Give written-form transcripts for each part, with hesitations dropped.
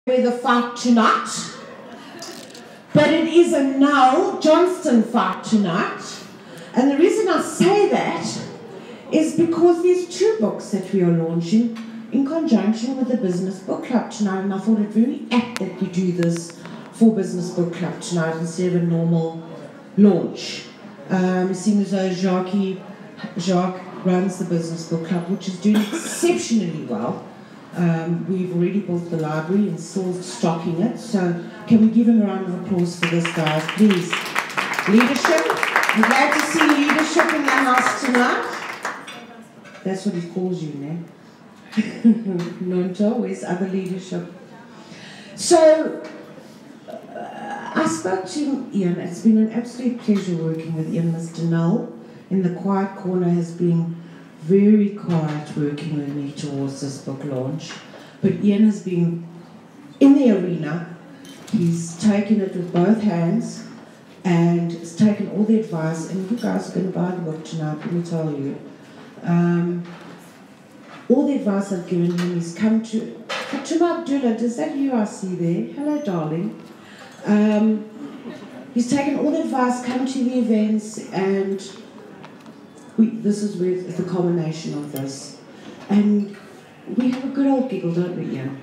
with a fight tonight, but it is a null Johnston fight tonight. And the reason I say that is because there's two books that we are launching in conjunction with the Business Book Club tonight, and I thought it really apt that we do this for Business Book Club tonight instead of a normal launch. Seeing as though Jacques runs the Business Book Club, which is doing exceptionally well. We've already built the library and still stocking it, so can we give him a round of applause for this, guys, please? Leadership, I'm glad to see leadership in the house tonight. That's what he calls you, man. Nonto, where's other leadership? So, I spoke to Iain. It's been an absolute pleasure working with Iain. Mr. Null in the quiet corner has been very quiet working with me towards this book launch, but Iain has been in the arena. He's taken it with both hands and has taken all the advice, and you guys are going to buy the book tonight, let me tell you. All the advice I've given him, he's come to Fatima Abdullah, is that you I see there? Hello, darling. He's taken all the advice, come to the events, and this is where the culmination of this. And we have a good old giggle, don't we, Iain?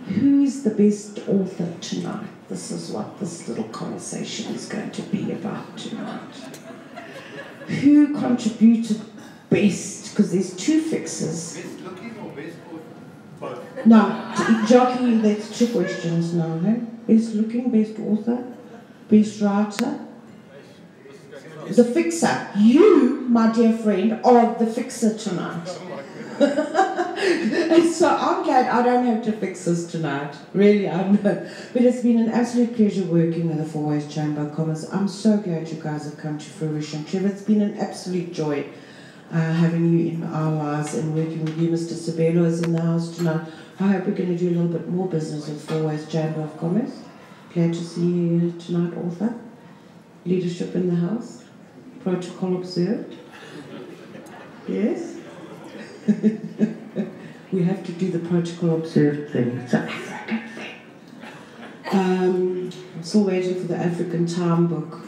Who's the best author tonight? This is what this little conversation is going to be about tonight. Who contributed best? Because there's two fixes. Best looking or best author? Both. No, Jockey, that's two questions now. Hey? Best looking, best author, best writer. The fixer. You, my dear friend, are the fixer tonight. And so I'm glad I don't have to fix this tonight. Really, I know. But it's been an absolute pleasure working with the Four Ways Chamber of Commerce. I'm so glad you guys have come to fruition. Trevor, it's been an absolute joy having you in our lives and working with you. Mr. Sabelo is in the house tonight. I hope we're going to do a little bit more business with Four Ways Chamber of Commerce. Glad to see you here tonight, author. Leadership in the house. Protocol observed. Yes? We have to do the protocol observed thing. It's an African thing. I'm still waiting for the African Time book.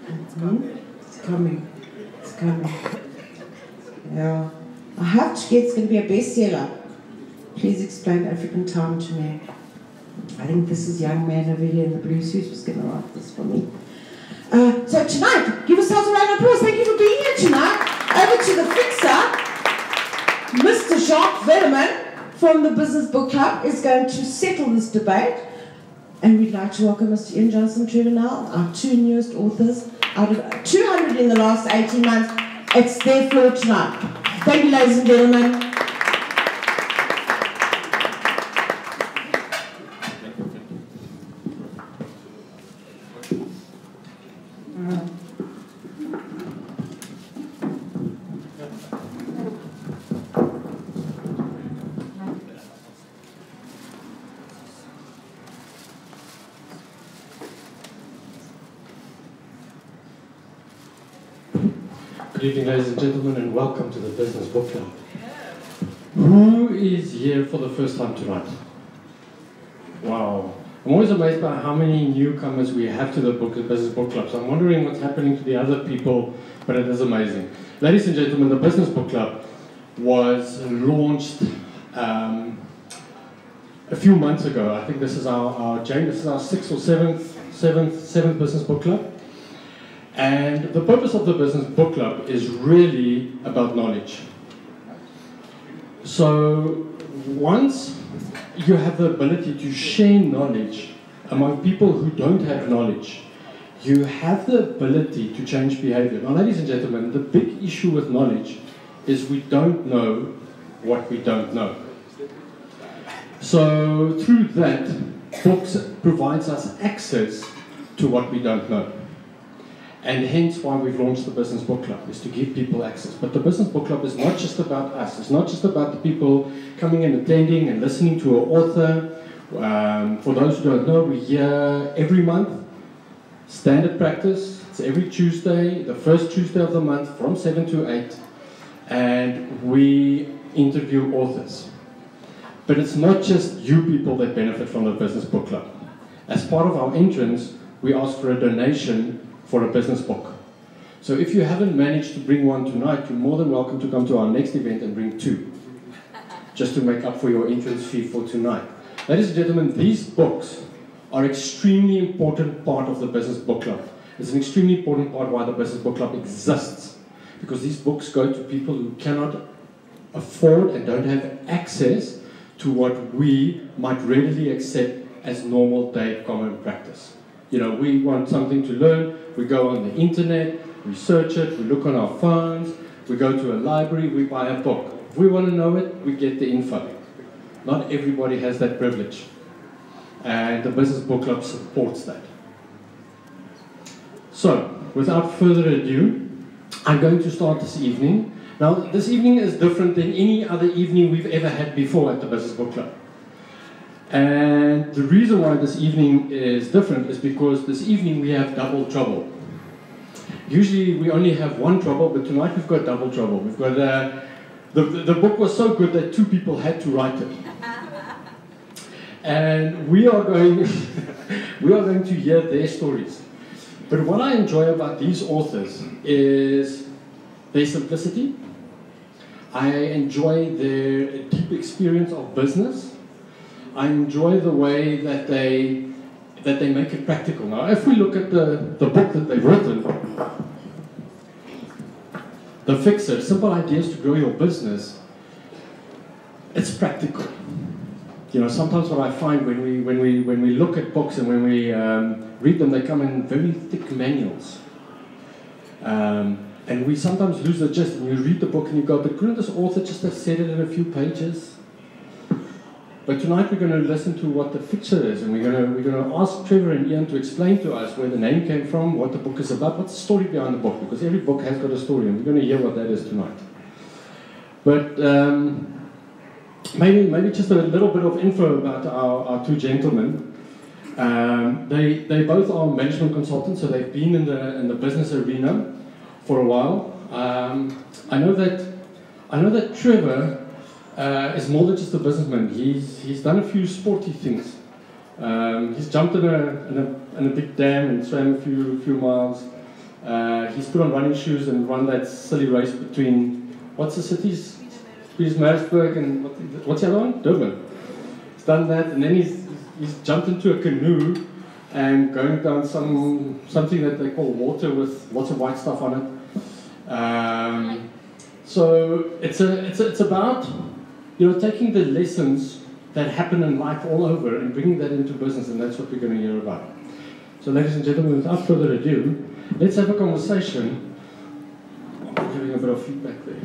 It's coming. It's coming. Yeah. I have to get, it's going to be a bestseller. Please explain African Time to me. I think this is young man over here in the blue suit who's going to write this for me. So tonight, give yourselves a round of applause. Thank you for being here tonight. Over to the fixer, Mr. Jacques Velleman from the Business Book Club is going to settle this debate. And we'd like to welcome Mr. Iain, Johnston, Trevor now, our two newest authors. Out of 200 in the last 18 months, it's their floor tonight. Thank you, ladies and gentlemen. Good evening, ladies and gentlemen, and welcome to the Business Book Club. Who is here for the first time tonight? Wow. I'm always amazed by how many newcomers we have to the Business Book Club, so I'm wondering what's happening to the other people, but it is amazing. Ladies and gentlemen, the Business Book Club was launched a few months ago. I think this is our Jane, this is our sixth or seventh Business Book Club. And the purpose of the Business Book Club is really about knowledge. So once you have the ability to share knowledge among people who don't have knowledge, you have the ability to change behavior. Now, ladies and gentlemen, the big issue with knowledge is we don't know what we don't know. So through that, books provides us access to what we don't know. And hence why we've launched the Business Book Club, is to give people access. But the Business Book Club is not just about us. It's not just about the people coming and attending and listening to an author. For those who don't know, we're here every month. Standard practice. It's every Tuesday, the first Tuesday of the month from 7 to 8. And we interview authors. But it's not just you people that benefit from the Business Book Club. As part of our entrance, we ask for a donation for a business book. So if you haven't managed to bring one tonight, you're more than welcome to come to our next event and bring 2, just to make up for your entrance fee for tonight. Ladies and gentlemen, these books are an extremely important part of the Business Book Club. It's an extremely important part why the Business Book Club exists, because these books go to people who cannot afford and don't have access to what we might readily accept as normal day common practice. You know, we want something to learn, we go on the internet, we search it, we look on our phones, we go to a library, we buy a book. If we want to know it, we get the info. Not everybody has that privilege. And the Business Book Club supports that. So, without further ado, I'm going to start this evening. Now, this evening is different than any other evening we've ever had before at the Business Book Club. And the reason why this evening is different is because this evening we have double trouble. Usually we only have one trouble, but tonight we've got double trouble. We've got the book was so good that 2 people had to write it. And we are going to hear their stories. But what I enjoy about these authors is their simplicity. I enjoy their deep experience of business. I enjoy the way that they make it practical. Now, if we look at the book that they've written, The Fixer, Simple Ideas to Grow Your Business, it's practical. You know, sometimes what I find when we look at books and when we read them, they come in very thick manuals. And we sometimes lose the gist, and you read the book and you go, but couldn't this author just have said it in a few pages? But tonight we're going to listen to what The Fixer is, and we're going to ask Trevor and Iain to explain to us where the name came from, what the book is about, what's the story behind the book, because every book has got a story, and we're going to hear what that is tonight. But maybe just a little bit of info about our 2 gentlemen. They both are management consultants, so they've been in the business arena for a while. I know that Trevor is more than just a businessman. He's done a few sporty things. He's jumped in a big dam and swam a few miles. He's put on running shoes and run that silly race between, what's the cities? Pietermaritzburg and what's the other one? Durban. He's done that, and then he's jumped into a canoe and going down something that they call water with lots of white stuff on it. So it's about, you know, taking the lessons that happen in life all over and bringing that into business, and that's what we're going to hear about. So, ladies and gentlemen, without further ado, let's have a conversation. I'm giving a bit of feedback there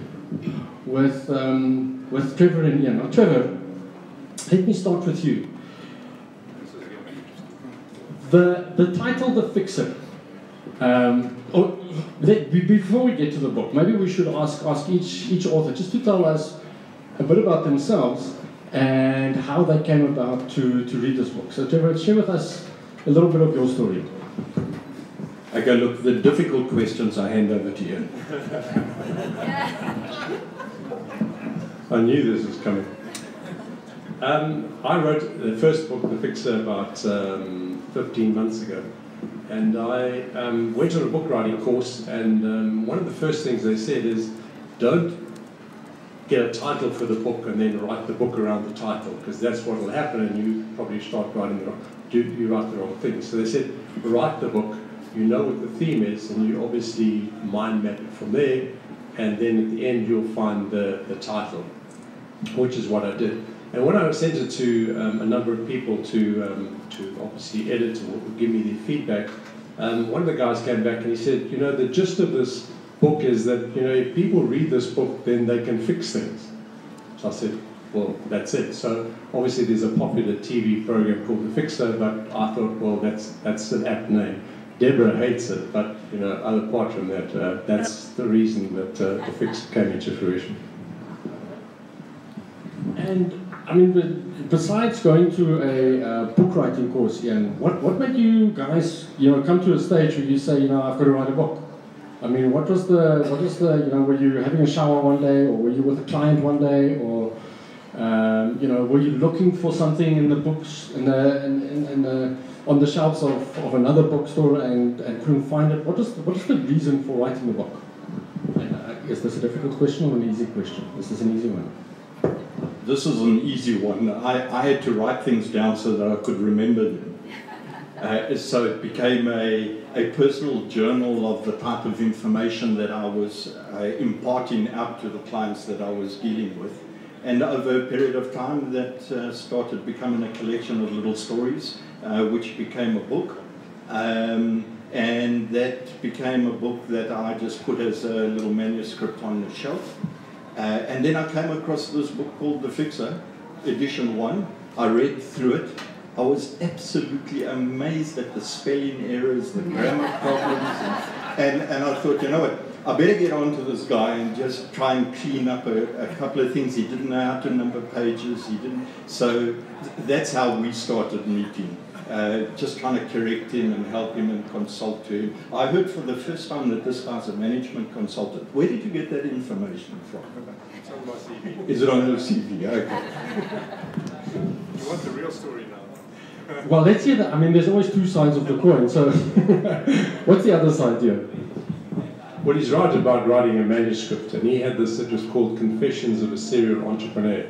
with Trevor and Iain. Now, Trevor, let me start with you. The title, The Fixer. Before we get to the book, maybe we should ask each author just to tell us a bit about themselves and how they came about to read this book. So Trevor, share with us a little bit of your story. Okay, look, the difficult questions I hand over to you. I knew this was coming. I wrote the first book, The Fixer, about 15 months ago. And I went on a book writing course, and one of the first things they said is, don't get a title for the book and then write the book around the title, because that's what will happen, and you probably start writing you write the wrong thing. So they said, write the book, you know what the theme is, and you obviously mind map it from there, and then at the end you'll find the title, which is what I did. And when I sent it to a number of people to obviously edit or give me their feedback, one of the guys came back and he said, you know, the gist of this book is that, you know, if people read this book, then they can fix things. So I said, well, that's it. So obviously there's a popular TV program called The Fixer, but I thought, well, that's an apt name. Deborah hates it, but, you know, apart from that, that's the reason that The Fixer came into fruition. And I mean, besides going to a book writing course, Iain, what made you guys, you know, come to a stage where you say, you know, I've got to write a book? I mean, what was the, you know, were you having a shower one day, or were you with a client one day, or You know, were you looking for something in the books, on the shelves of another bookstore and couldn't find it? What is the reason for writing the book? Is this a difficult question or an easy question? This is an easy one. This is an easy one. I had to write things down so that I could remember them. So it became a personal journal of the type of information that I was imparting out to the clients that I was dealing with. And over a period of time, that started becoming a collection of little stories, which became a book. And that became a book that I just put as a little manuscript on the shelf. And then I came across this book called The Fixer, edition 1. I read through it. I was absolutely amazed at the spelling errors, the grammar problems. And I thought, you know what, I better get on to this guy and just try and clean up a couple of things. He didn't know how to number pages. So that's how we started meeting. Just trying to correct him and help him and consult to him. I heard for the first time that this guy's a management consultant. Where did you get that information from? It's on my CV. Is it on your CV? Okay. You want the real story now? Well, let's hear that. I mean, there's always two sides of the coin, so what's the other side here? Well, he's right about writing a manuscript, and he had this that was called Confessions of a Serial Entrepreneur.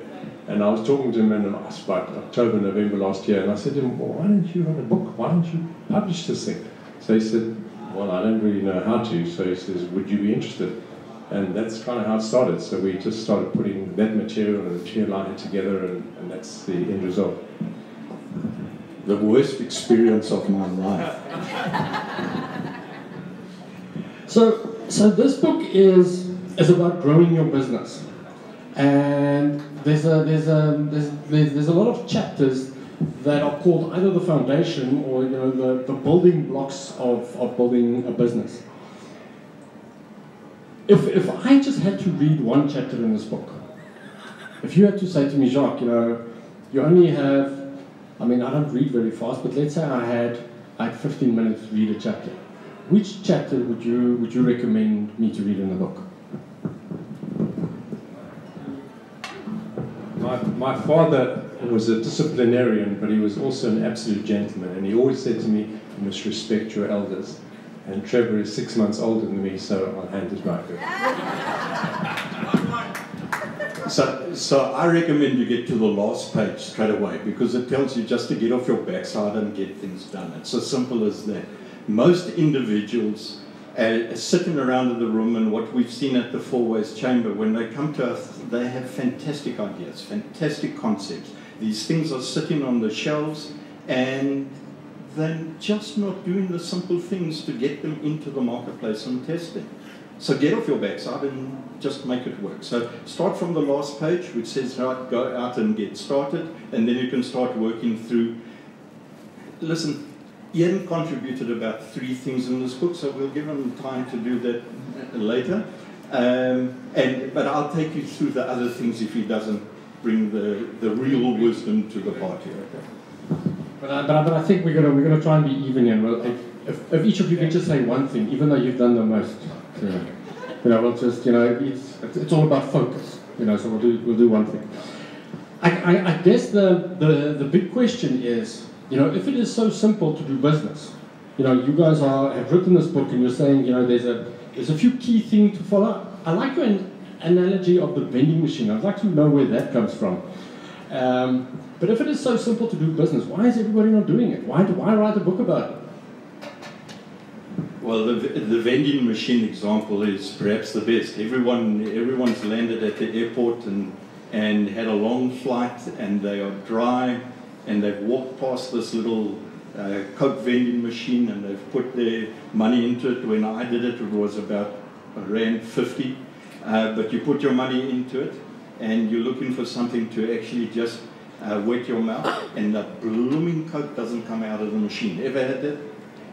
And I was talking to him in about October, November last year, and I said to him, well, why don't you write a book? Why don't you publish this thing? So he said, well, I don't really know how to. So he says, would you be interested? And that's kind of how it started. So we just started putting that material and the material I had together, and that's the end result. The worst experience of my life. So this book is about growing your business, and there's a lot of chapters that are called either the foundation or the building blocks of building a business. If I just had to read one chapter in this book, if you had to say to me, Jacques, you only have, I mean, I don't read very fast, but let's say I had 15 minutes to read a chapter. Which chapter would you recommend me to read in the book? My father was a disciplinarian, but he was also an absolute gentleman, and he always said to me, you must respect your elders. And Trevor is 6 months older than me, so I'll hand it back. So I recommend you get to the last page straight away, because it tells you just to get off your backside and get things done. It's as simple as that. Most individuals sitting around in the room, and what we've seen at the Four Ways Chamber, when they come to us, they have fantastic ideas, fantastic concepts. These things are sitting on the shelves, and they're just not doing the simple things to get them into the marketplace and testing. So get off your backside and just make it work. So start from the last page, which says, right, go out and get started, and then you can start working through. Listen, Iain contributed about 3 things in this book, so we'll give him time to do that later. But I'll take you through the other things if he doesn't bring the real wisdom to the party. Okay? But I think we're gonna try and be even here. Well, if each of you can just say one thing, even though you've done the most, we'll just it's all about focus. So we'll do one thing. I guess the big question is, if it is so simple to do business, you guys have written this book and you're saying, there's a few key things to follow. I like your analogy of the vending machine. I'd like to know where that comes from. But if it is so simple to do business, why is everybody not doing it? Why write a book about it? Well, the vending machine example is perhaps the best. Everyone's landed at the airport and had a long flight, and they are dry, and they've walked past this little Coke vending machine, and they've put their money into it. When I did it, it was about R50. But you put your money into it, and you're looking for something to actually just wet your mouth, and the blooming Coke doesn't come out of the machine. Ever had that?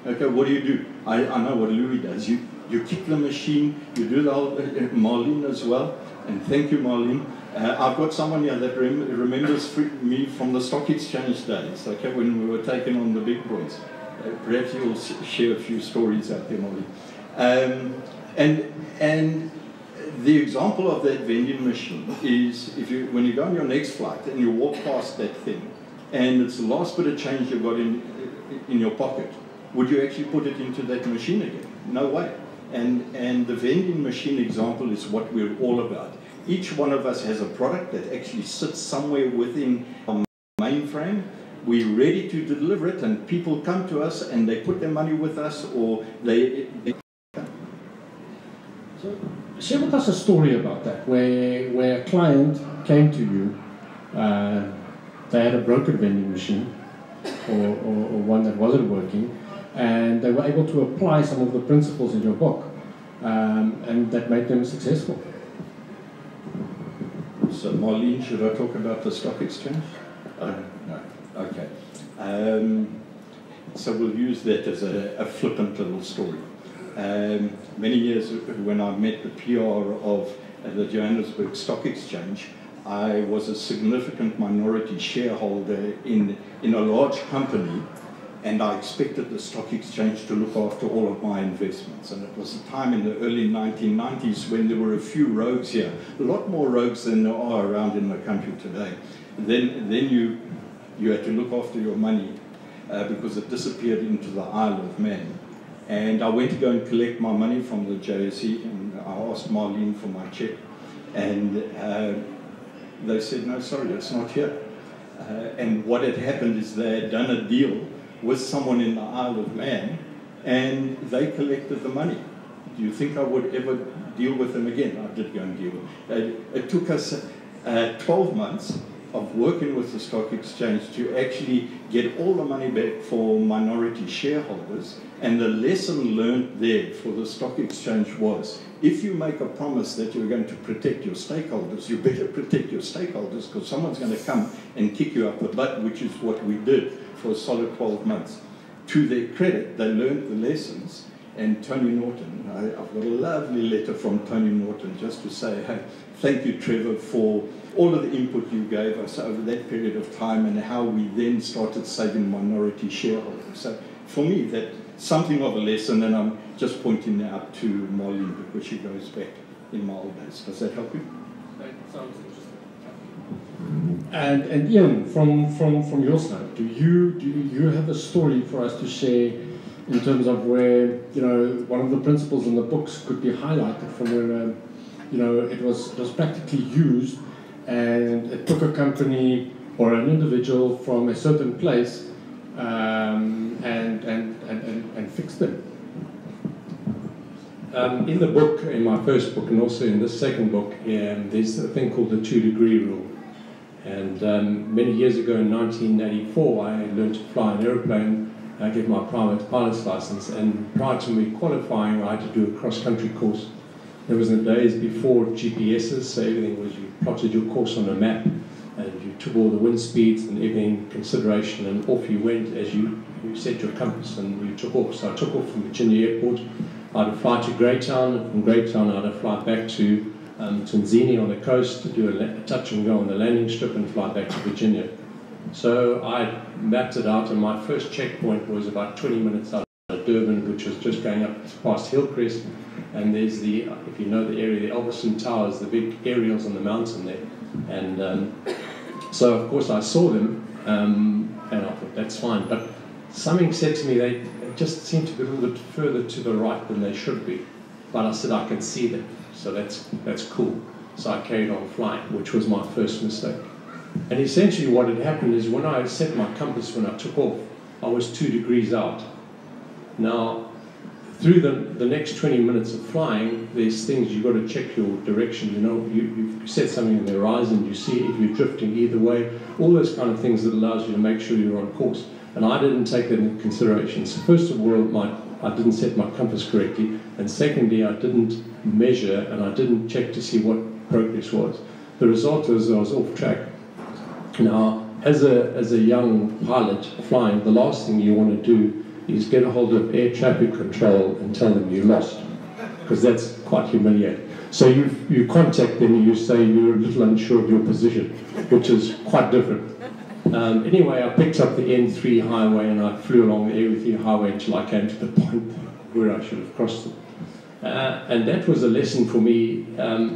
Okay, what do? I know what Louis does. You kick the machine, you do the old, Marlene as well, and thank you, Marlene. I've got someone here that remembers me from the stock exchange days, okay, when we were taking on the big boys. Perhaps you'll share a few stories out there, Marlene. And the example of that vending machine is when you go on your next flight and you walk past that thing, and it's the last bit of change you've got in your pocket, would you actually put it into that machine again? No way. And the vending machine example is what we're all about. Each one of us has a product that actually sits somewhere within our mainframe. We're ready to deliver it, and people come to us and they put their money with us, or they So share with us a story about that, where a client came to you, they had a broken vending machine, or one that wasn't working, and they were able to apply some of the principles in your book, and that made them successful. So, Marlene, should I talk about the stock exchange? No. Okay. So we'll use that as a flippant little story. Many years when I met the PR of the Johannesburg Stock Exchange, I was a significant minority shareholder in a large company, and I expected the stock exchange to look after all of my investments. And it was a time in the early 1990s when there were a few rogues here, a lot more rogues than there are around in the country today. Then you had to look after your money because it disappeared into the Isle of Man. And I went to go and collect my money from the JSE, and I asked Marlene for my check, and they said, no, sorry, it's not here. And what had happened is they had done a deal with someone in the Isle of Man, and they collected the money. Do you think I would ever deal with them again? I did go and deal with them. It took us 12 months of working with the stock exchange to actually get all the money back for minority shareholders. And the lesson learned there for the stock exchange was, if you make a promise that you're going to protect your stakeholders, you better protect your stakeholders, because someone's going to come and kick you up the butt, which is what we did for a solid 12 months. To their credit, they learned the lessons. And Tony Norton, I've got a lovely letter from Tony Norton just to say, hey, thank you, Trevor, for all of the input you gave us over that period of time, and how we then started saving minority shareholders. So for me, that's something of a lesson, and I'm just pointing out to Marlene because she goes back in my old days. Does that help you? That sounds interesting. And Iain, from your side, do you have a story for us to share in terms of where, you know, one of the principles in the books could be highlighted from where, you know, it was practically used, and it took a company or an individual from a certain place and fixed them? In the book, in my first book, and also in this second book, there's a thing called the 2-degree rule. And many years ago, in 1984, I learned to fly an aeroplane. I get my private pilot's license, and prior to me qualifying, I had to do a cross-country course. It was in the days before GPSs, so everything was, you plotted your course on a map, and you took all the wind speeds and everything in consideration, and off you went as you set your compass, and you took off. So I took off from Virginia Airport. I'd fly to Greytown, and from Greytown I'd fly back to Tanzania on the coast to do a touch and go on the landing strip and fly back to Virginia. So I mapped it out, and my first checkpoint was about 20 minutes out of Durban, which was just going up past Hillcrest, and there's the, if you know the area, the Elverson Towers, the big aerials on the mountain there. And so of course I saw them, and I thought that's fine, but something said to me they just seemed to be a little bit further to the right than they should be. But I said I can see them, so that's cool. So I carried on flying, which was my first mistake. And essentially what had happened is when I set my compass, when I took off, I was 2 degrees out. Now, through the next 20 minutes of flying, there's things you've got to check your direction. You know, you've set something on the horizon, you see if you're drifting either way, all those kind of things that allows you to make sure you're on course. And I didn't take that into consideration. So first of all, I didn't set my compass correctly, and secondly, I didn't measure and I didn't check to see what progress was. The result was I was off track. Now, as a young pilot flying, the last thing you want to do is get a hold of air traffic control and tell them you lost, because that's quite humiliating. So you contact them and you say you're a little unsure of your position, which is quite different. Anyway, I picked up the N3 highway and I flew along the N3 highway until I came to the point where I should have crossed it. And that was a lesson for me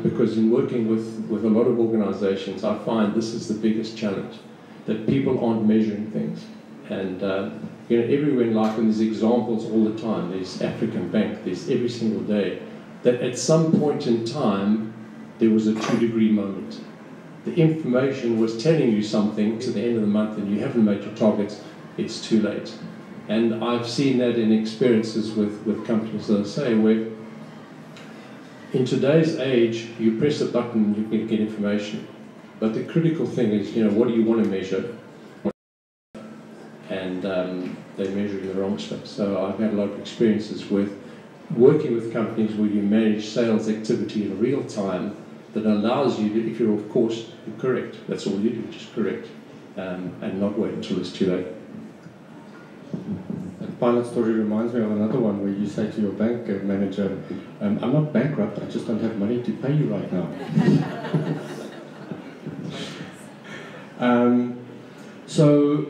because in working with a lot of organizations, I find this is the biggest challenge, that people aren't measuring things. And everywhere in life, and there's examples all the time, there's African Bank, there's every single day, that at some point in time, there was a 2-degree moment. The information was telling you something to the end of the month and you haven't made your targets, it's too late. And I've seen that in experiences with companies that I say where in today's age, you press a button and you can get information. But the critical thing is, what do you want to measure? And they're measuring the wrong stuff. So I've had a lot of experiences with working with companies where you manage sales activity in real time that allows you to, if you're of course, you're correct. That's all you do, just correct. And not wait until it's too late. That pilot story reminds me of another one where you say to your bank manager, I'm not bankrupt, I just don't have money to pay you right now. So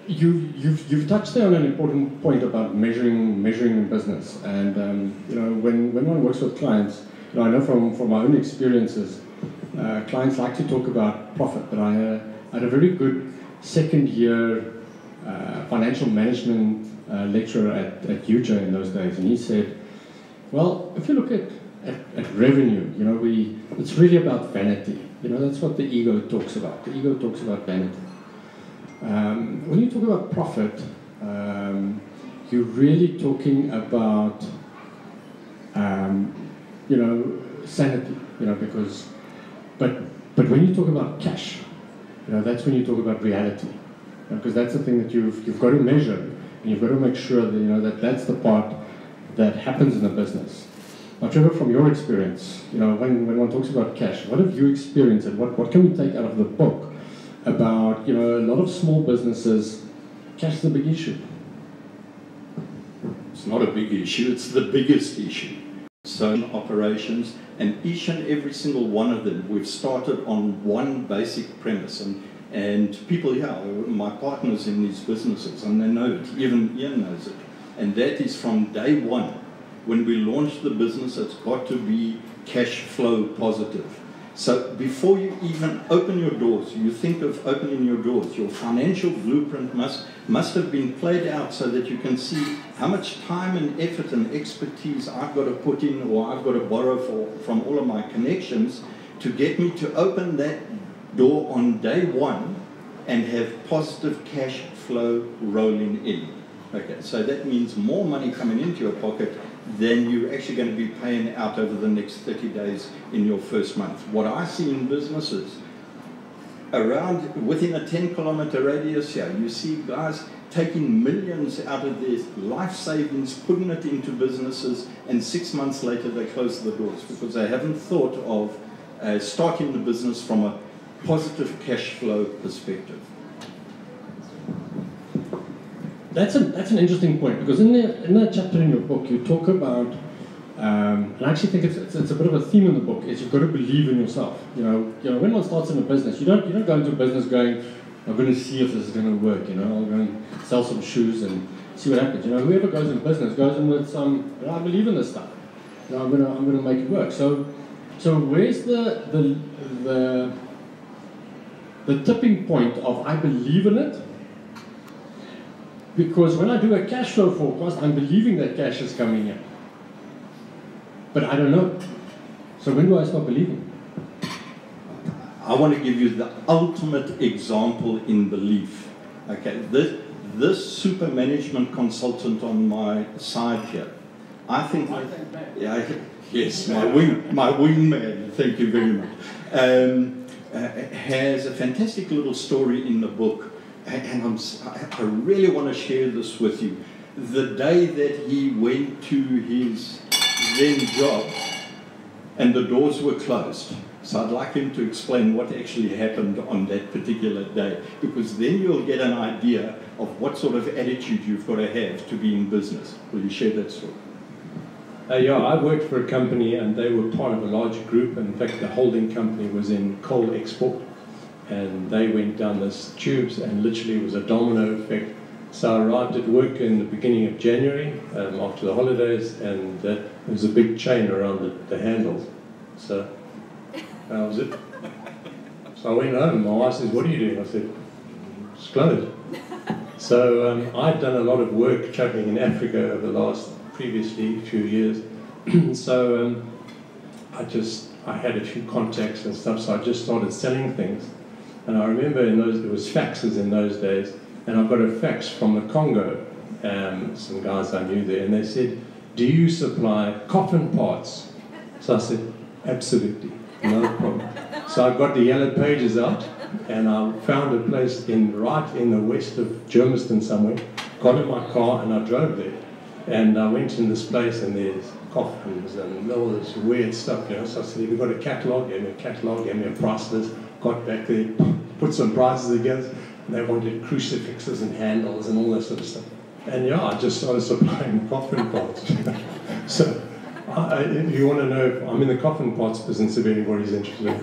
you've touched there on an important point about measuring in business. And when one works with clients, I know from my own experiences, clients like to talk about profit, but I had a very good second year financial management lecturer at UJ in those days, and he said, well, if you look at revenue, it's really about vanity. That's what the ego talks about. The ego talks about vanity. When you talk about profit, you're really talking about sanity, because but when you talk about cash, that's when you talk about reality. Because that's the thing that you've got to measure, and you've got to make sure that that's the part that happens in a business. Now, Trevor, from your experience, when one talks about cash, what have you experienced, and what can we take out of the book about a lot of small businesses? Cash is a big issue. It's not a big issue; it's the biggest issue. So operations, and each and every single one of them, we've started on one basic premise, and people here, my partners in these businesses, and they know it, even Iain knows it, and that is from day one. When we launch the business, it's got to be cash flow positive. So before you even open your doors, you think of opening your doors, your financial blueprint must have been played out so that you can see how much time and effort and expertise I've got to put in, or I've got to borrow from all of my connections to get me to open that door on day one and have positive cash flow rolling in. Okay, so that means more money coming into your pocket than you're actually going to be paying out over the next 30 days in your first month. What I see in businesses, within a 10-kilometer radius here, you see guys taking millions out of their life savings, putting it into businesses, and 6 months later they close the doors because they haven't thought of starting the business from a positive cash flow perspective. That's an interesting point, because in that chapter in your book you talk about, and I actually think it's a bit of a theme in the book, is you've got to believe in yourself. When one starts in a business, you don't go into a business going, I'm going to see if this is going to work. I'm going to sell some shoes and see what happens. Whoever goes in business goes in with some, I believe in this stuff. I'm going to make it work. So where's the tipping point of I believe in it? Because when I do a cash flow forecast, I'm believing that cash is coming in. But I don't know. So when do I start believing? I want to give you the ultimate example in belief. Okay, this super management consultant on my side here, I think, yes, my wingman, thank you very much, has a fantastic little story in the book. And I really want to share this with you. The day that he went to his then job and the doors were closed. So I'd like him to explain what actually happened on that particular day, because then you'll get an idea of what sort of attitude you've got to have to be in business. Will you share that story? Yeah, I worked for a company and they were part of a larger group. In fact, the holding company was in coal export. And they went down this tubes, and literally it was a domino effect. So I arrived at work in the beginning of January, after the holidays, and There was a big chain around the handles. So that was it. So I went home. My wife says, "What are you doing?" I said, "It's closed." So I'd done a lot of work traveling in Africa over the last previously few years. So I had a few contacts and stuff, so I just started selling things. And I remember there was faxes in those days, and I got a fax from the Congo, some guys I knew there, and they said, "Do you supply coffin parts?" So I said, "Absolutely, no problem." So I got the yellow pages out, and I found a place right in the west of Johnston somewhere, got in my car, and I drove there. And I went in this place, and there's coffins and all this weird stuff, you know. So I said, "Have you got a catalogue?" Gave me a catalogue, gave me a price list, got back there, put some prices together, and they wanted crucifixes and handles and all that sort of stuff. And yeah, I just started supplying coffin parts. So if you want to know, I'm in the coffin parts business if anybody's interested.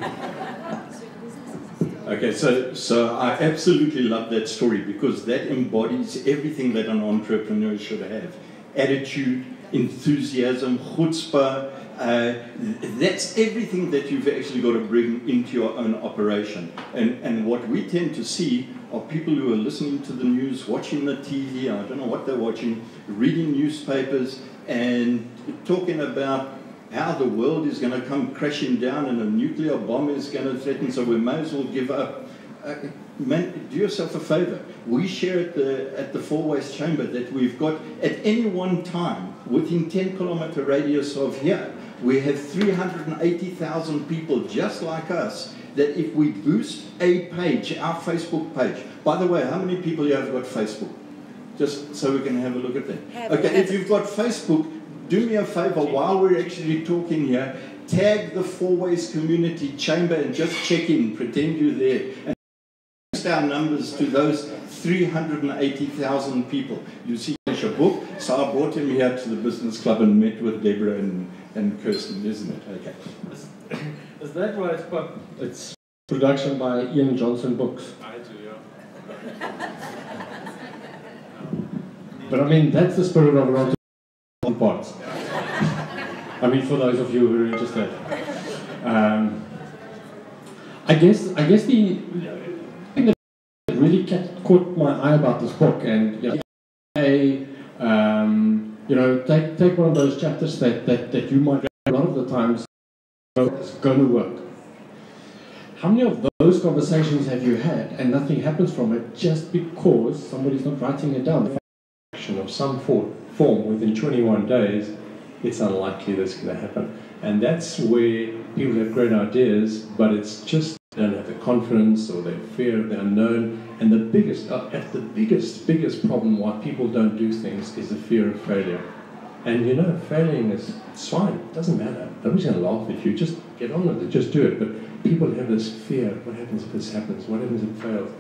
Okay, so I absolutely love that story because that embodies everything that an entrepreneur should have. Attitude, enthusiasm, chutzpah, that's everything that you've actually got to bring into your own operation. And what we tend to see are people who are listening to the news, watching the TV, I don't know what they're watching, reading newspapers, and talking about how the world is going to come crashing down and a nuclear bomb is going to threaten, so we may as well give up. Man, do yourself a favor. We share at the Four Ways Chamber that we've got at any one time within 10-kilometer radius of here, we have 380,000 people just like us that if we boost a page, our Facebook page, by the way, how many people here have got Facebook? Just so we can have a look at that. Okay, if you've got Facebook, do me a favor while we're actually talking here, tag the Four Ways Community Chamber and just check in, pretend you're there. And our numbers to those 380,000 people. You see a book, so I brought him here to the business club and met with Deborah and Kirsten, isn't it? Okay. Is that why it's production by Iain Johnston Books? I do, yeah. But I mean, that's the spirit of Rotten Parts. I mean, for those of you who are interested. I guess the thing that really caught my eye about this book, and take one of those chapters that you might a lot of the times it's going to work. How many of those conversations have you had and nothing happens from it just because somebody's not writing it down? Of some form within 21 days, it's unlikely that's going to happen. And that's where people have great ideas, but it's just they don't have the confidence or their fear of the unknown. And the biggest biggest problem why people don't do things is the fear of failure. And you know, failing is fine, it doesn't matter. Nobody's going to laugh at you, just get on with it, just do it. But people have this fear, what happens if this happens? What happens if it fails?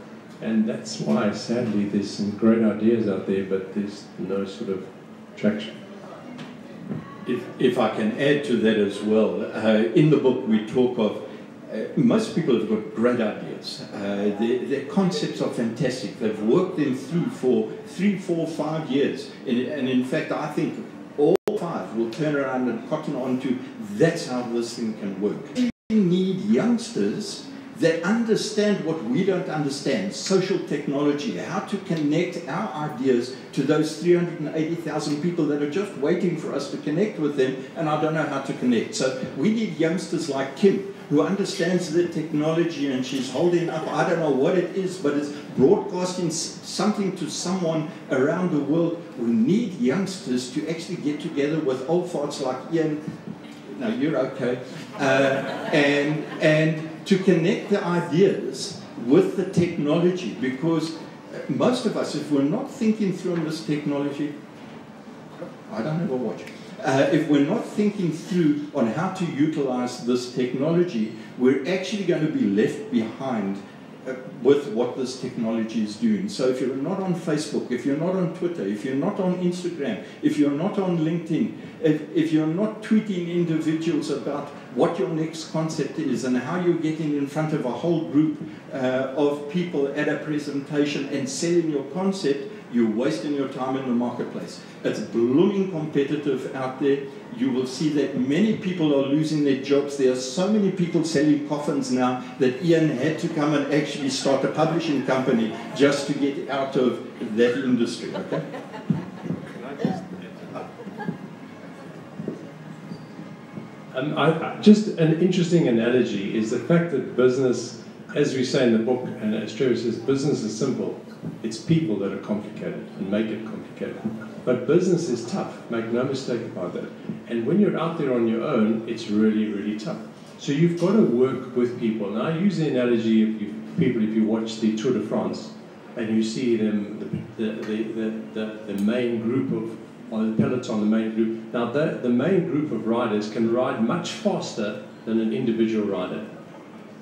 And that's why, sadly, there's some great ideas out there, but there's no sort of traction. If I can add to that as well, in the book we talk of most people have got great ideas. Their concepts are fantastic. They've worked them through for 3, 4, 5 years. And in fact, I think all 5 will turn around and cotton on to that's how this thing can work. We need youngsters that understand what we don't understand, social technology, how to connect our ideas to those 380,000 people that are just waiting for us to connect with them, and I don't know how to connect. So we need youngsters like Kim, who understands the technology, and she's holding up, I don't know what it is, but it's broadcasting something to someone around the world. We need youngsters to actually get together with old farts like Iain, no, you're okay, and to connect the ideas with the technology, because most of us, if we're not thinking through on this technology, I don't have a watch. If we're not thinking through on how to utilize this technology, we're actually going to be left behind with what this technology is doing. So if you're not on Facebook, if you're not on Twitter, if you're not on Instagram, if you're not on LinkedIn, if you're not tweeting individuals about what your next concept is and how you're getting in front of a whole group of people at a presentation and selling your concept, you're wasting your time in the marketplace. It's blooming competitive out there. You will see that many people are losing their jobs. There are so many people selling coffins now that Iain had to come and actually start a publishing company just to get out of that industry, okay? Just an interesting analogy is the fact that business, as we say in the book, and as Trevor says, business is simple. It's people that are complicated and make it complicated. But business is tough, make no mistake about that. And when you're out there on your own, it's really, really tough. So you've got to work with people. Now I use the analogy of if you watch the Tour de France and you see them, the main group of, or the peloton, the main group. Now the main group of riders can ride much faster than an individual rider.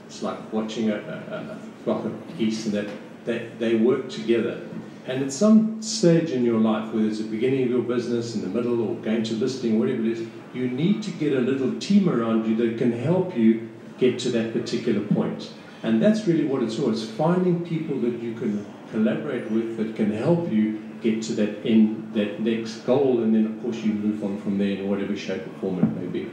It's like watching a flock of geese, and that they work together. And at some stage in your life, whether it's the beginning of your business, in the middle, or going to listing, whatever it is, you need to get a little team around you that can help you get to that particular point. And that's really what it's all. It's finding people that you can collaborate with that can help you get to that end, that next goal, and then of course you move on from there in whatever shape or form it may be.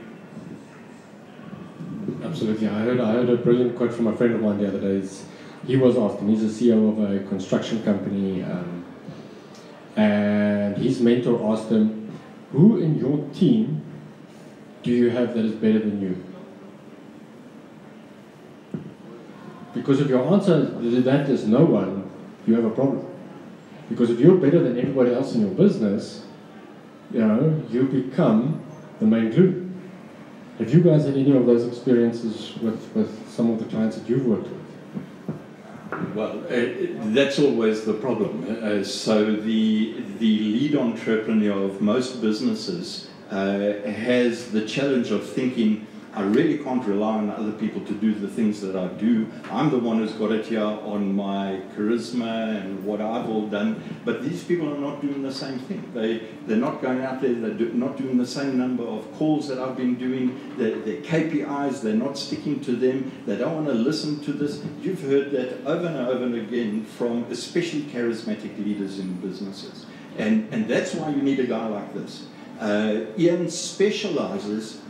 Absolutely. I heard a brilliant quote from a friend of mine the other day. He was asked, and he's a CEO of a construction company, and his mentor asked him, who in your team do you have that is better than you? Because if your answer to that is no one, you have a problem. Because if you're better than everybody else in your business, you become the main glue. Have you guys had any of those experiences with some of the clients that you've worked with? Well, that's always the problem. So the lead entrepreneur of most businesses has the challenge of thinking, I really can't rely on other people to do the things that I do. I'm the one who's got it here on my charisma and what I've all done. But these people are not doing the same thing. They're not going out there, they're not doing the same number of calls that I've been doing. Their KPIs, they're not sticking to them. They don't want to listen to this. You've heard that over and over and again from especially charismatic leaders in businesses. And that's why you need a guy like this. Iain specializes.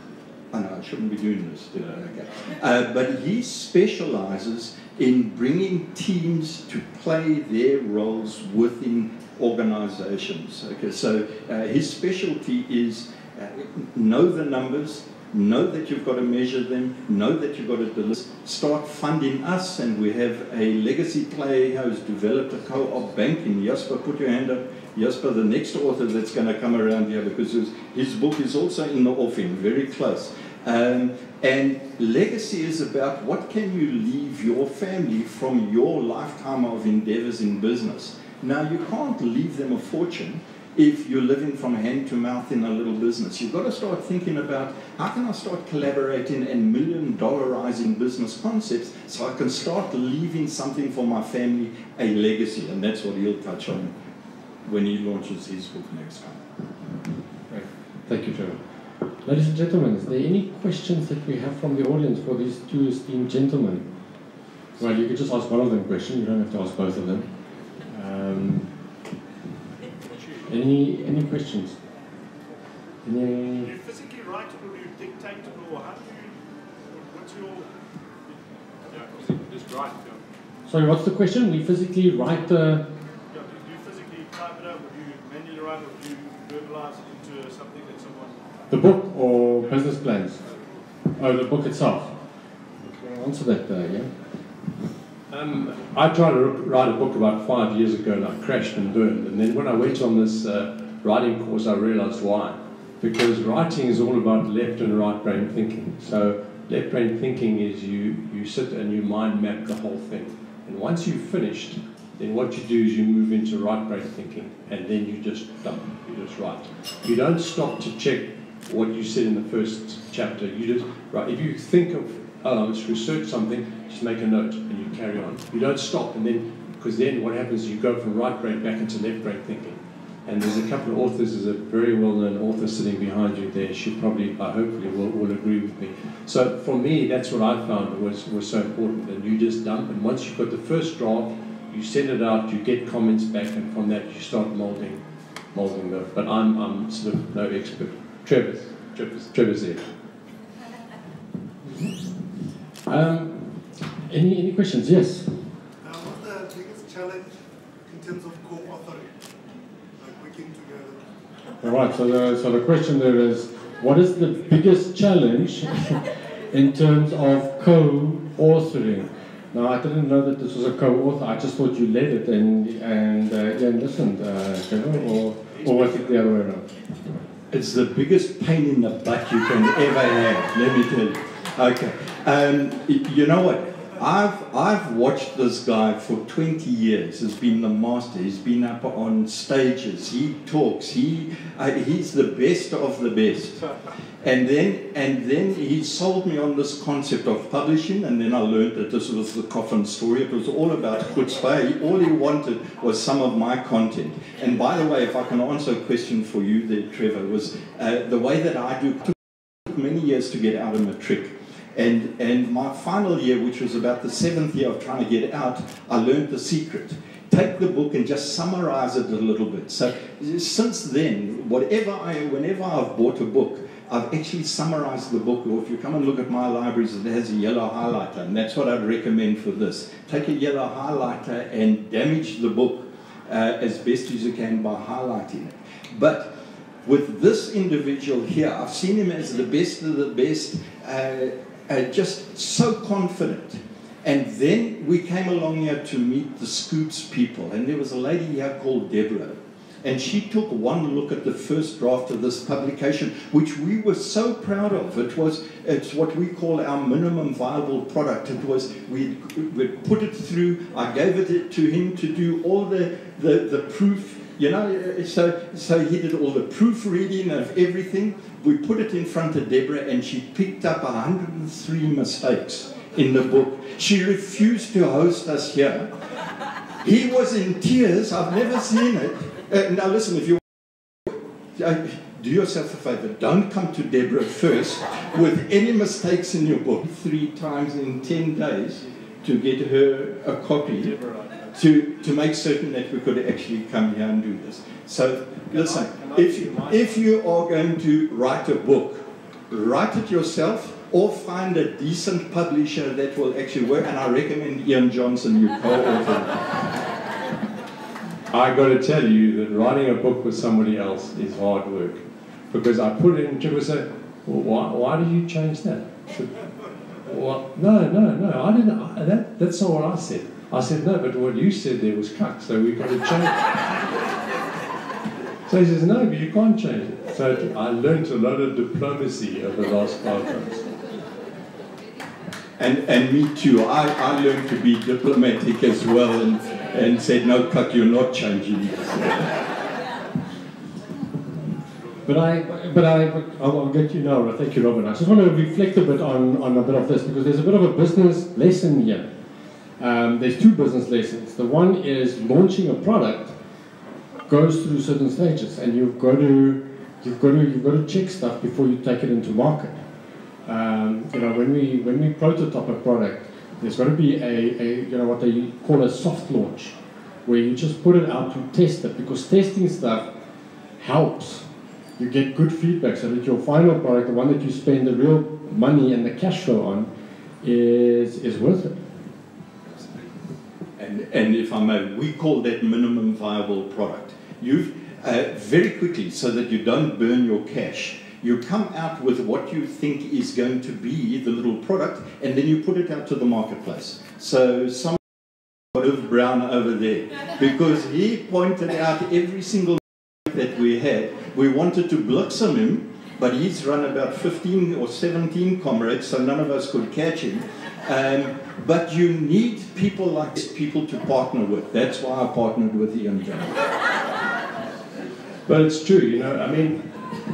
I know I shouldn't be doing this today, okay. But he specializes in bringing teams to play their roles within organizations. Okay, so his specialty is know the numbers, know that you've got to measure them, know that you've got to deliver. Start funding us, and we have a legacy player who's developed a co-op bank in Jasper. Put your hand up. Jasper, the next author that's going to come around here, because his book is also in the offing, very close. And legacy is about what can you leave your family from your lifetime of endeavors in business. Now, you can't leave them a fortune if you're living from hand to mouth in a little business. You've got to start thinking about, how can I start collaborating and million-dollarizing business concepts so I can start leaving something for my family, a legacy. And that's what he'll touch on when he launches his book next time. Great. Thank you, Trevor. Ladies and gentlemen, is there any questions that we have from the audience for these two esteemed gentlemen? Well, you could just ask one of them a question. You don't have to ask both of them. Any questions? Do you physically write it, or do you dictate it, or how do you, what's your... Yeah, because you just write. Yeah. Sorry, what's the question? We physically write the... Yeah, do you physically type it out, or do you manually write it, or do you verbalize it into something that someone... The book or business plans? Oh, the book itself. Can I answer that, yeah? I tried to write a book about 5 years ago, and I crashed and burned. And then when I went on this writing course, I realized why. Because writing is all about left and right brain thinking. So left brain thinking is you sit and you mind map the whole thing. And once you've finished, then what you do is you move into right brain thinking, and then you just dump, you just write. You don't stop to check what you said in the first chapter. You just write. If you think of, oh, let's research something, just make a note and you carry on. You don't stop, and then, because then what happens is you go from right brain back into left brain thinking. And there's a couple of authors, there's a very well-known author sitting behind you there. She probably, hopefully, will agree with me. So for me, that's what I found was so important. And you just dump, and once you've got the first draft, you send it out, you get comments back, and from that you start molding them. But I'm sort of no expert. Trevor's there. Any questions? Yes. What's the biggest challenge in terms of co-authoring, like working together? All right. So the question there is, what is the biggest challenge in terms of co-authoring? Now, I didn't know that this was a co-author. I just thought you led it and Iain listened, Trevor, or was it the other way around? It's the biggest pain in the butt you can ever have, let me tell you. Okay, you know what? I've watched this guy for 20 years. He's been the master. He's been up on stages. He talks. He's the best of the best. And then he sold me on this concept of publishing, and then I learned that this was the coffin story. It was all about chutzpah. All he wanted was some of my content. And by the way, if I can answer a question for you there, Trevor, was the way that I do, it took many years to get out of matric. And my final year, which was about the 7th year of trying to get out, I learned the secret. Take the book and just summarize it a little bit. So since then, whenever I've bought a book, I've actually summarized the book, or if you come and look at my libraries, it has a yellow highlighter, and that's what I'd recommend for this. Take a yellow highlighter and damage the book as best as you can by highlighting it. But with this individual here, I've seen him as the best of the best, just so confident. And then we came along here to meet the Scoops people, and there was a lady here called Deborah. And she took one look at the first draft of this publication, which we were so proud of. It's what we call our minimum viable product. It was, we'd put it through, I gave it to him to do all the proof, you know, so he did all the proofreading of everything. We put it in front of Deborah, and she picked up 103 mistakes in the book. She refused to host us here. He was in tears. I've never seen it. Now listen, if you do yourself a favor, don't come to Deborah first with any mistakes in your book. 3 times in 10 days to get her a copy to make certain that we could actually come here and do this. So listen, if you are going to write a book, write it yourself or find a decent publisher that will actually work, and I recommend Iain Johnston, you co-author. I got to tell you that writing a book with somebody else is hard work, because I put it in. Trevor said, "Well, why did you change that?" I said, "Well, no, I didn't. That's not what I said. I said no, but what you said there was cuck, so we've got to change it." So he says, "No, but you can't change it." So I learned a lot of diplomacy over the last 5 months. And me too. I learned to be diplomatic as well, and said, no, Cuck, you're not changing it. I'll get you now. Thank you, Robin. I just want to reflect a bit on a bit of this, because there's a bit of a business lesson here. There's 2 business lessons. The one is launching a product goes through certain stages, and you've got to check stuff before you take it into market. You know, when we prototype a product, there's got to be a what they call a soft launch, where you just put it out to test it, because testing stuff helps. You get good feedback, so that your final product, the one that you spend the real money and the cash flow on, is worth it. And if I may, we call that minimum viable product. You've very quickly, so that you don't burn your cash, you come out with what you think is going to be the little product, and then you put it out to the marketplace. So some Olive Brown over there, because he pointed out every single that we had. We wanted to blitzen him, but he's run about 15 or 17 comrades, so none of us could catch him. But you need people like this, people to partner with. That's why I partnered with Iain Johnston. But it's true, you know, I mean,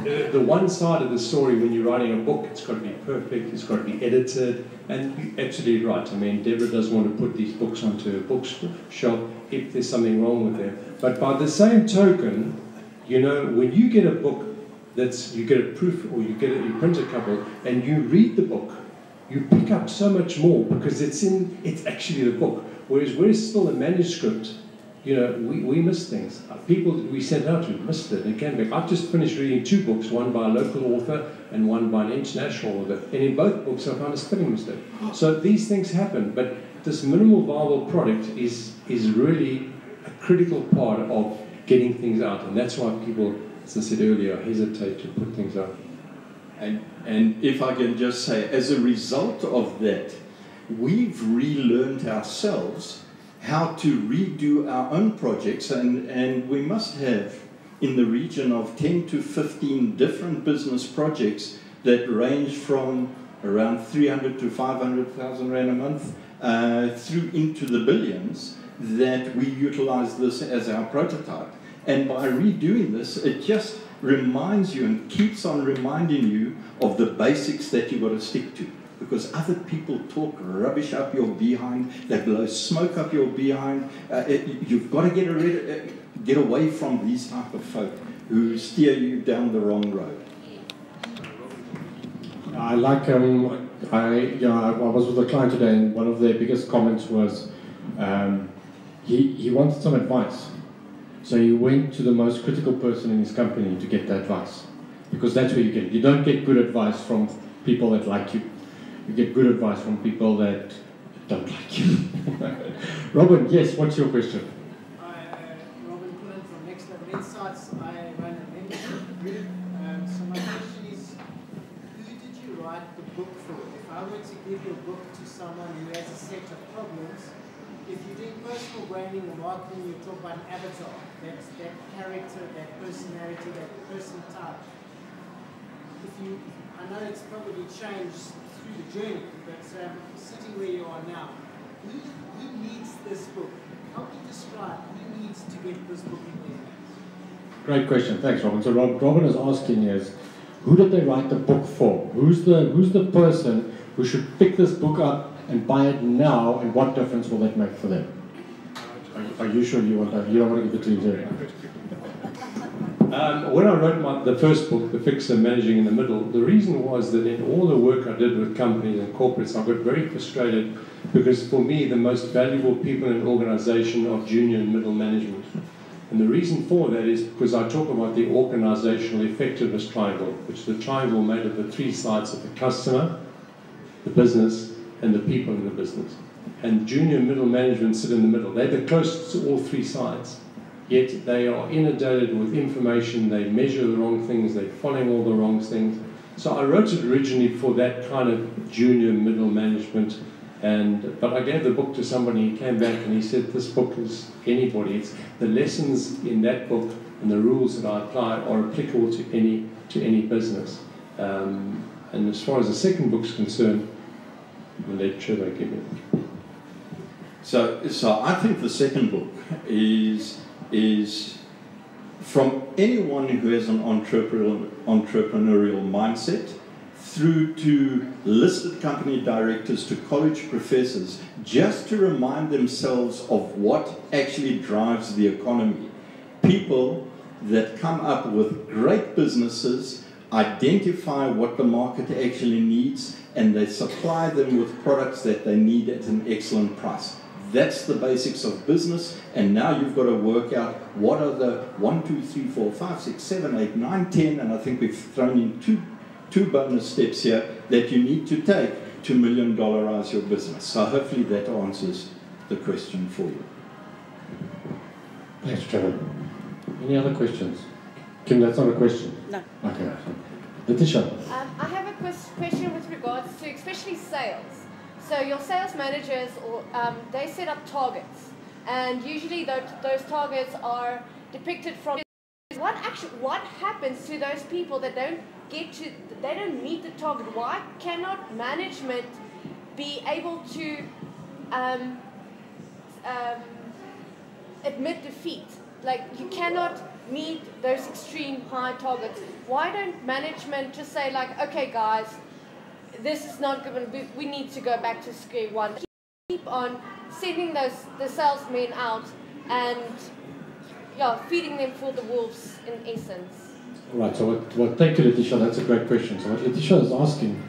the one side of the story when you're writing a book, it's got to be perfect, it's got to be edited, and you're absolutely right. I mean, Deborah doesn't want to put these books onto a bookshelf if there's something wrong with them. But by the same token, You know, when you get a book you get a proof, or you print a couple, and you read the book, you pick up so much more because it's actually the book. Whereas we're still a manuscript, you know, we miss things. People we sent out to missed it. It came back. I've just finished reading 2 books, one by a local author and one by an international author. And in both books I found a spelling mistake. So these things happen, but this minimal viable product is really a critical part of getting things out. And that's why people, as I said earlier, hesitate to put things out. And if I can just say, as a result of that, we've relearned ourselves how to redo our own projects, and we must have in the region of 10 to 15 different business projects that range from around 300 to 500,000 Rand a month through into the billions, that we utilize this as our prototype. And by redoing this, it just reminds you and keeps on reminding you of the basics that you've got to stick to. Because other people talk rubbish up your behind, they blow smoke up your behind. You've got to get away from these type of folk who steer you down the wrong road. I like, I was with a client today, and one of their biggest comments was he wanted some advice. So he went to the most critical person in his company to get the advice. Because that's where you get it. You don't get good advice from people that like you. You get good advice from people that don't like you. Robin, yes, what's your question? Robin Pullen from Next Level Insights. I run a membership group. So my question is, who did you write the book for? If I were to give your book to someone who has a set of problems, if you're doing personal branding or marketing, you talk about an avatar. That's that character, that personality, that person type. I know it's probably changed through the journey, but sitting where you are now, who needs this book? Help me describe who needs to get this book in their hands. Great question, thanks Robin. So Robin is asking is, who did they write the book for? Who's the person who should pick this book up and buy it now, and what difference will that make for them? Are you sure you don't want to give it to Jerry? When I wrote the first book, The Fixer, Managing in the Middle, the reason was that in all the work I did with companies and corporates, I got very frustrated because for me the most valuable people in an organization are junior and middle management. And the reason for that is because I talk about the organizational effectiveness triangle, which is the triangle made of the 3 sides of the customer, the business, and the people in the business. And junior and middle management sit in the middle. They're the closest to all 3 sides. Yet they are inundated with information, they measure the wrong things, they're following all the wrong things. So I wrote it originally for that kind of junior middle management, but I gave the book to somebody, he came back and he said, this book is anybody. It's the lessons in that book and the rules that I apply are applicable to any business. And as far as the second book's concerned, I'll let Trevor give it. So I think the second book is from anyone who has an entrepreneurial mindset, through to listed company directors, to college professors, just to remind themselves of what actually drives the economy. People that come up with great businesses, identify what the market actually needs, and they supply them with products that they need at an excellent price. That's the basics of business, and now you've got to work out what are the 1, 2, 3, 4, 5, 6, 7, 8, 9, 10, and I think we've thrown in two bonus steps here that you need to take to $1 million-ize your business. So hopefully that answers the question for you. Thanks, Trevor. Any other questions? Kim, that's not a question. No. Okay. Letitia. I have a question with regards to especially sales. So your sales managers, they set up targets, and usually those targets are depicted from what happens to those people that don't meet the target? Why cannot management be able to admit defeat? Like, you cannot meet those extreme high targets. Why don't management just say, like, okay guys, this is not going to be, we need to go back to square one. Keep on sending the salesmen out and feeding them for the wolves in essence. Right, so thank you, Letitia, that's a great question. So what Letitia is asking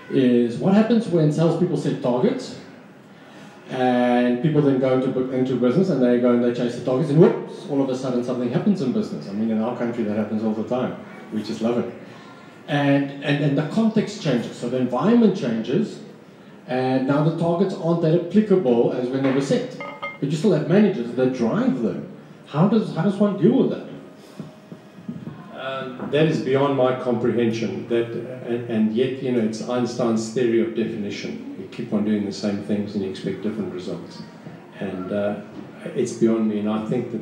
is, what happens when salespeople set targets and people then go into business and they go and they chase the targets and whoops, all of a sudden something happens in business. I mean, in our country that happens all the time. We just love it. And the context changes, so the environment changes, and now the targets aren't that applicable as when they were set. But you still have managers that drive them. How does one deal with that? That is beyond my comprehension. And yet, you know, it's Einstein's theory of definition. You keep on doing the same things and you expect different results. And it's beyond me. And I think that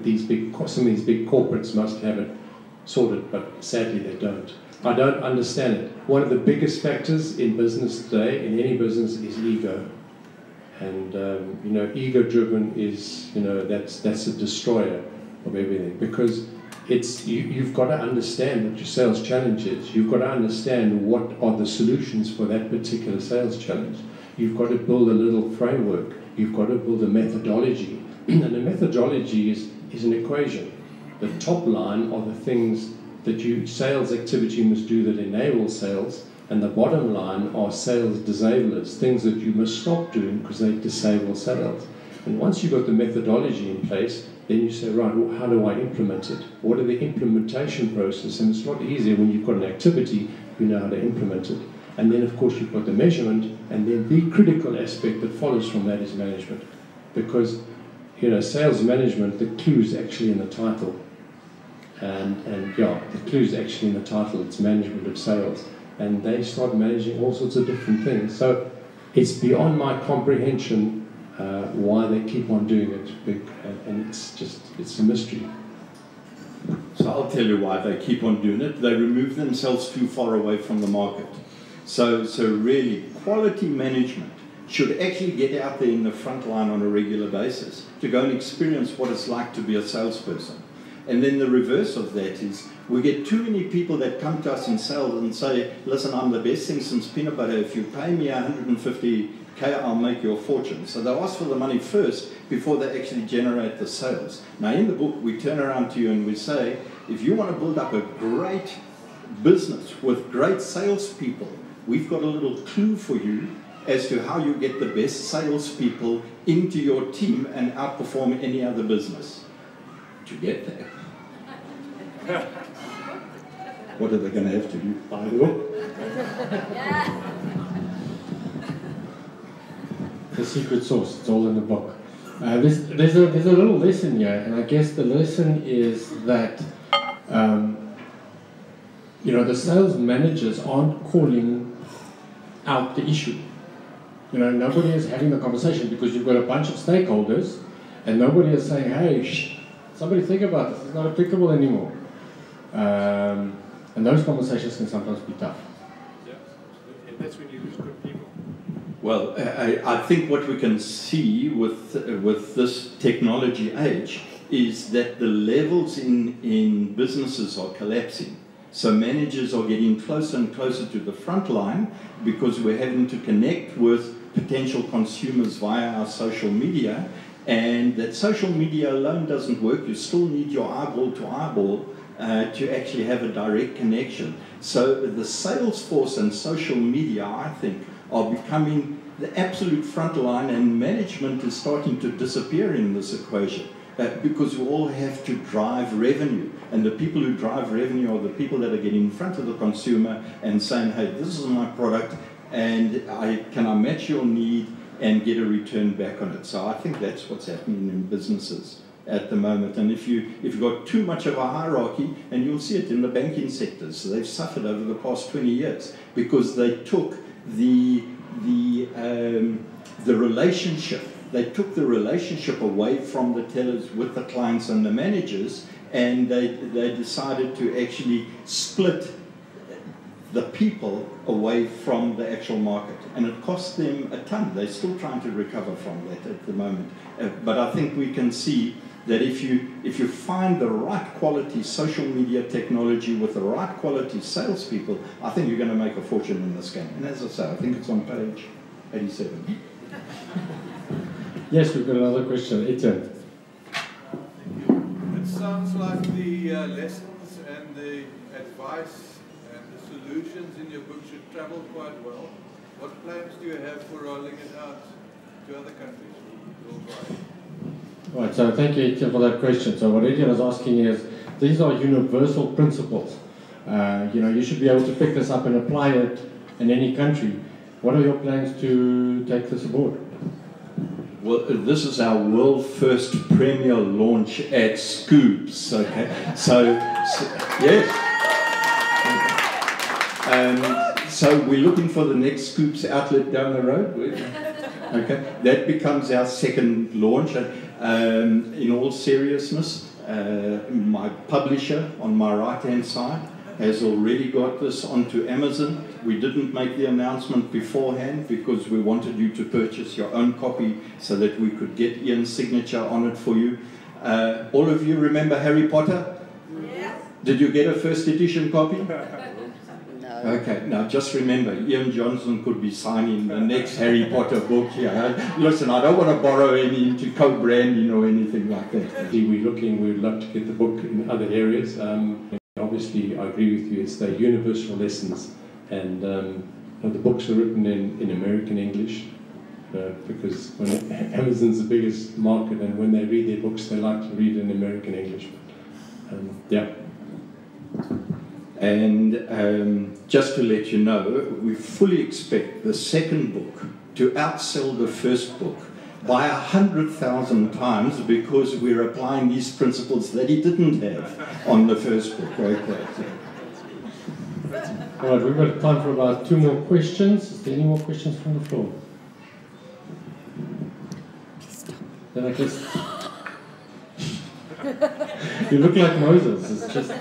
some of these big corporates must have it sorted, but sadly they don't. I don't understand it. One of the biggest factors in business today, in any business, is ego. And you know, ego-driven is, you know, that's a destroyer of everything, because you've got to understand what your sales challenge is. You've got to understand what are the solutions for that particular sales challenge. You've got to build a little framework. You've got to build a methodology. And a methodology is an equation. The top line are the things that sales activity must do that enable sales, and the bottom line are sales disablers, things that you must stop doing because they disable sales. And once you've got the methodology in place, then you say, right, well, how do I implement it? What are the implementation process? And it's not easy when you've got an activity, you know how to implement it. And then, of course, you've got the measurement, and then the critical aspect that follows from that is management. Because, you know, sales management, the clue is actually in the title. And yeah, the clue is actually in the title, it's management of sales. And they start managing all sorts of different things. So it's beyond my comprehension why they keep on doing it, and it's a mystery. So I'll tell you why they keep on doing it. They remove themselves too far away from the market. So really, quality management should actually get out there in the front line on a regular basis to go and experience what it's like to be a salesperson. And then the reverse of that is we get too many people that come to us in sales and say, listen, I'm the best thing since peanut butter. If you pay me 150K, I'll make you a fortune. So they ask for the money first before they actually generate the sales. Now in the book, we turn around to you and we say, if you want to build up a great business with great salespeople, we've got a little clue for you as to how you get the best salespeople into your team and outperform any other business. To get there. What are they going to have to do? Buy the book? The secret sauce, it's all in the book. There's a little lesson here, and I guess the lesson is that you know, the sales managers aren't calling out the issue. You know, nobody is having the conversation because you've got a bunch of stakeholders, and nobody is saying, hey, somebody think about this, it's not applicable anymore. And those conversations can sometimes be tough. Yeah, and that's when you lose good people. Well, I think what we can see with this technology age is that the levels in businesses are collapsing. So managers are getting closer and closer to the front line because we're having to connect with potential consumers via our social media. And that social media alone doesn't work. You still need your eyeball to eyeball to actually have a direct connection. So the sales force and social media, I think, are becoming the absolute front line, and management is starting to disappear in this equation because we all have to drive revenue. And the people who drive revenue are the people that are getting in front of the consumer and saying, hey, this is my product, and can I match your need and get a return back on it. So I think that's what's happening in businesses at the moment. And if you've got too much of a hierarchy, and you'll see it in the banking sectors, so they've suffered over the past 20 years because they took the relationship. They took the relationship away from the tellers with the clients and the managers, and they decided to actually split the people away from the actual market, and it cost them a ton. They're still trying to recover from that at the moment. But I think we can see that if you find the right quality social media technology with the right quality salespeople, I think you're going to make a fortune in this game. And as I say, I think it's on page 87. Yes, we've got another question. Iain. Thank you. It's sounds like the lessons and the advice and the solutions in your book should travel quite well. What plans do you have for rolling it out to other countries worldwide? Right, so thank you, Etienne, for that question. So what Etienne is asking is, these are universal principles. You should be able to pick this up and apply it in any country. What are your plans to take this aboard? Well, this is our world first premier launch at Scoops, okay? So yes. So we're looking for the next Scoops outlet down the road. Okay, that becomes our second launch. In all seriousness, my publisher on my right-hand side has already got this onto Amazon. We didn't make the announcement beforehand because we wanted you to purchase your own copy so that we could get Iain's signature on it for you. All of you remember Harry Potter? Yes. Did you get a first edition copy? No. Okay, now just remember, Iain Johnston could be signing the next Harry Potter book here. Listen, I don't want to borrow any into co-branding or anything like that. We'd love to get the book in other areas. Obviously, I agree with you, it's the universal lessons, and the books are written in American English, because Amazon's the biggest market, and when they read their books, they like to read in American English. Yeah. And just to let you know, we fully expect the second book to outsell the first book by 100,000 times because we're applying these principles that he didn't have on the first book. Okay. All right, we've got time for about 2 more questions. Is there any more questions from the floor? Then I guess you look like Moses. It's just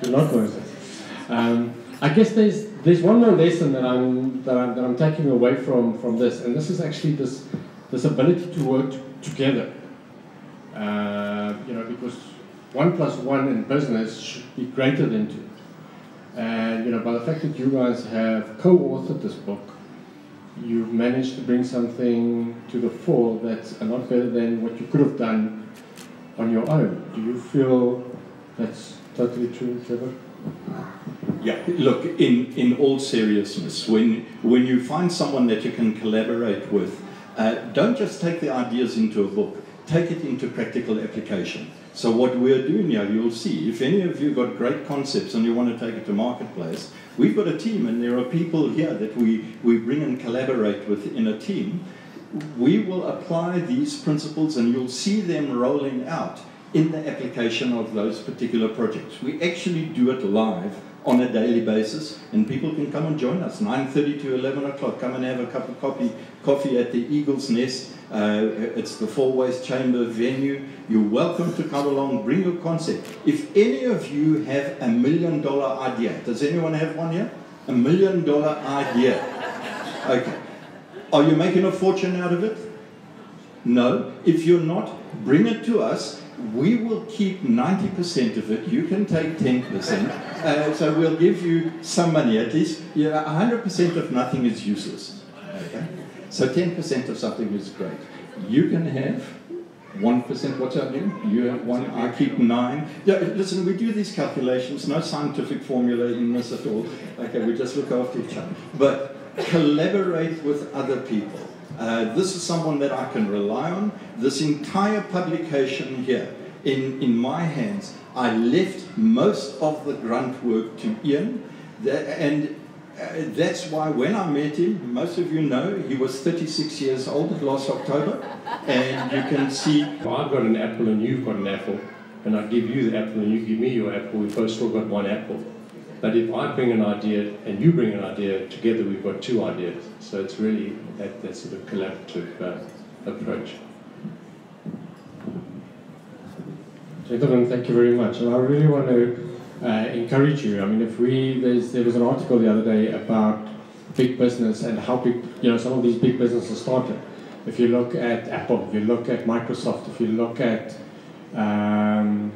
you're not Moses. I guess there's one more lesson that I'm taking away from this, and this is actually this ability to work together. Because 1 + 1 in business should be greater than 2. And by the fact that you guys have co-authored this book, you've managed to bring something to the fore that's a lot better than what you could have done on your own. Do you feel that's totally true, Trevor? Yeah, look, in all seriousness, when you find someone that you can collaborate with, don't just take the ideas into a book, take it into practical application. So what we're doing here, you'll see, if any of you got great concepts and you want to take it to marketplace, we've got a team, and there are people here that we bring and collaborate with in a team. We will apply these principles and you'll see them rolling out in the application of those particular projects. We actually do it live on a daily basis, and people can come and join us, 9:30 to 11 o'clock. Come and have a cup of coffee at the Eagle's Nest. It's the Four Ways Chamber venue. You're welcome to come along, bring your concept. If any of you have $1 million idea, does anyone have one here? $1 million idea. Okay. Are you making a fortune out of it? No. If you're not, bring it to us. We will keep 90% of it. You can take 10%. So we'll give you some money at least. 100% of nothing is useless. Okay? So 10% of something is great. You can have 1%. What's our name? You have 1. I keep 9. Yeah, listen, we do these calculations. No scientific formula in this at all. Okay, we just look after each other. But collaborate with other people. This is someone that I can rely on. This entire publication here, in my hands, I left most of the grunt work to Iain, and that's why when I met him, most of you know, he was 36 years old last October, and you can see... Well, I've got an apple and you've got an apple, and I give you the apple and you give me your apple, we've both still got 1 apple. But if I bring an idea and you bring an idea, together we've got 2 ideas. So it's really that sort of collaborative approach. Gentlemen, thank you very much. And I really want to encourage you. I mean, there was an article the other day about big business and how big, some of these big businesses started. If you look at Apple, if you look at Microsoft, if you look at,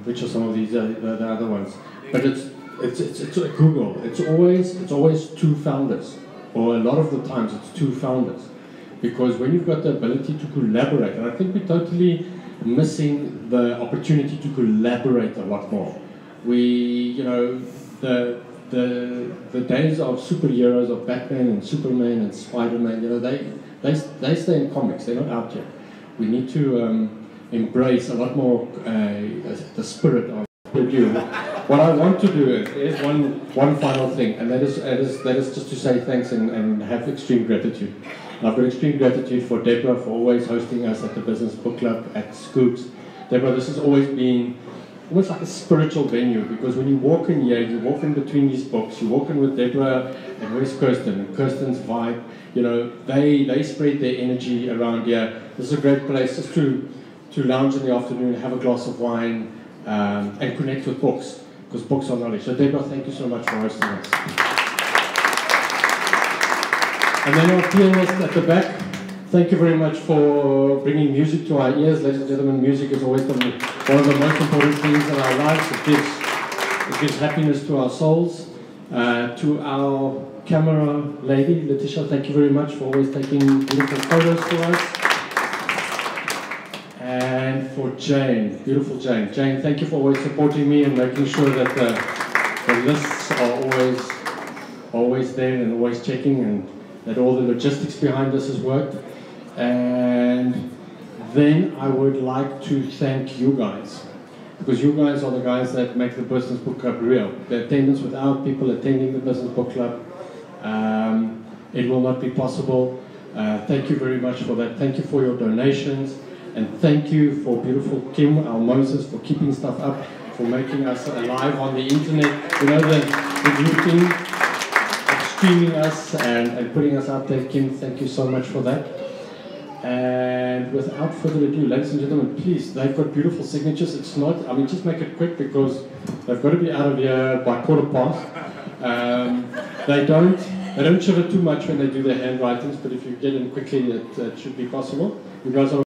which are some of these the other ones. But it's Google. It's always 2 founders, or a lot of the times it's 2 founders, because when you've got the ability to collaborate, and I think we totally missing the opportunity to collaborate a lot more. We, the days of superheroes, of Batman and Superman and Spider-Man, they stay in comics, they're not out yet. We need to embrace a lot more the spirit of you. What I want to do is one final thing, and that is just to say thanks and have extreme gratitude. And I've got extreme gratitude for Deborah for always hosting us at the Business Book Club at Scoops. Deborah, this has always been almost like a spiritual venue, because when you walk in here, you walk in between these books, you walk in with Deborah and where's Kirsten, and Kirsten's vibe, they spread their energy around here. This is a great place just to lounge in the afternoon, have a glass of wine, and connect with books, because books are knowledge. So Deborah, thank you so much for hosting us. And then our pianist at the back, thank you very much for bringing music to our ears. Ladies and gentlemen, music is always one of the most important things in our lives. It gives happiness to our souls. To our camera lady, Letitia, thank you very much for always taking beautiful photos for us. And for Jane, beautiful Jane. Jane, thank you for always supporting me and making sure that the lists are always there and always checking, and that all the logistics behind this has worked. And then I would like to thank you guys, because you guys are the guys that make the Business Book Club real. The attendance, without people attending the Business Book Club, it will not be possible. Thank you very much for that. Thank you for your donations. And thank you for beautiful Kim, our Moses, for keeping stuff up, for making us alive on the internet. The grouping, streaming us and putting us out there. Kim, thank you so much for that. And without further ado, ladies and gentlemen, please, they've got beautiful signatures. It's not, just make it quick, because they've got to be out of here by 1:15. They don't shiver too much when they do their handwritings, but if you get in quickly, it should be possible. You guys are